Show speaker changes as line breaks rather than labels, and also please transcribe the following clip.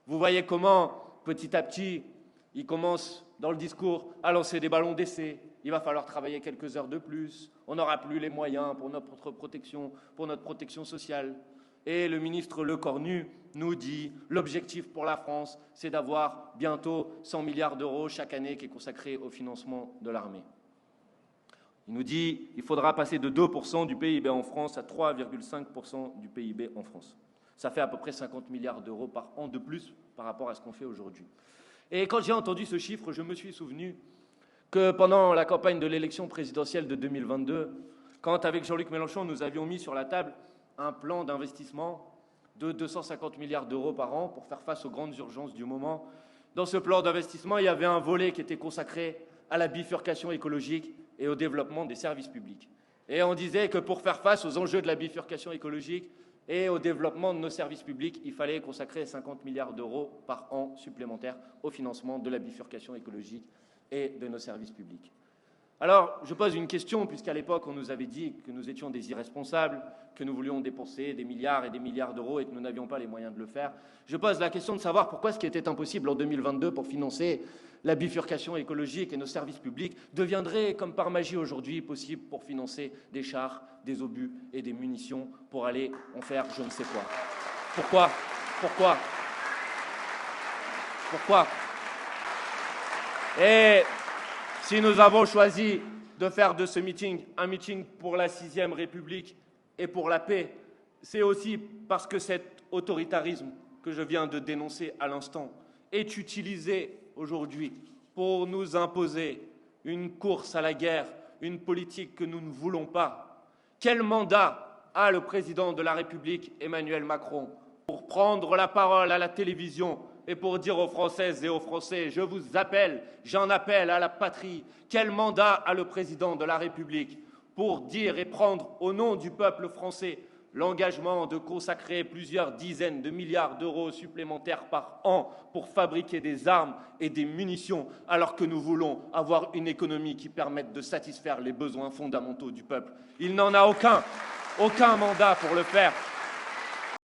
Vous voyez comment, petit à petit, il commence dans le discours à lancer des ballons d'essai. Il va falloir travailler quelques heures de plus. On n'aura plus les moyens pour notre protection sociale. Et le ministre Lecornu nous dit l'objectif pour la France, c'est d'avoir bientôt 100 milliards d'euros chaque année qui est consacré au financement de l'armée. Il nous dit qu'il faudra passer de 2% du PIB en France à 3,5% du PIB en France. Ça fait à peu près 50 milliards d'euros par an de plus par rapport à ce qu'on fait aujourd'hui. Et quand j'ai entendu ce chiffre, je me suis souvenu que pendant la campagne de l'élection présidentielle de 2022, quand avec Jean-Luc Mélenchon, nous avions mis sur la table un plan d'investissement de 250 milliards d'euros par an pour faire face aux grandes urgences du moment. Dans ce plan d'investissement, il y avait un volet qui était consacré à la bifurcation écologique et au développement des services publics. Et on disait que pour faire face aux enjeux de la bifurcation écologique et au développement de nos services publics, il fallait consacrer 50 milliards d'euros par an supplémentaires au financement de la bifurcation écologique et de nos services publics. Alors, je pose une question, puisqu'à l'époque, on nous avait dit que nous étions des irresponsables, que nous voulions dépenser des milliards et des milliards d'euros et que nous n'avions pas les moyens de le faire. Je pose la question de savoir pourquoi ce qui était impossible en 2022 pour financer la bifurcation écologique et nos services publics deviendrait, comme par magie aujourd'hui, possible pour financer des chars, des obus et des munitions pour aller en faire je ne sais quoi. Pourquoi Et si nous avons choisi de faire de ce meeting un meeting pour la 6e République et pour la paix, c'est aussi parce que cet autoritarisme que je viens de dénoncer à l'instant est utilisé aujourd'hui pour nous imposer une course à la guerre, une politique que nous ne voulons pas. Quel mandat a le président de la République, Emmanuel Macron, pour prendre la parole à la télévision et pour dire aux Françaises et aux Français, je vous appelle, j'en appelle à la patrie. Quel mandat a le président de la République pour dire et prendre au nom du peuple français l'engagement de consacrer plusieurs dizaines de milliards d'euros supplémentaires par an pour fabriquer des armes et des munitions, alors que nous voulons avoir une économie qui permette de satisfaire les besoins fondamentaux du peuple? Il n'en a aucun mandat pour le faire.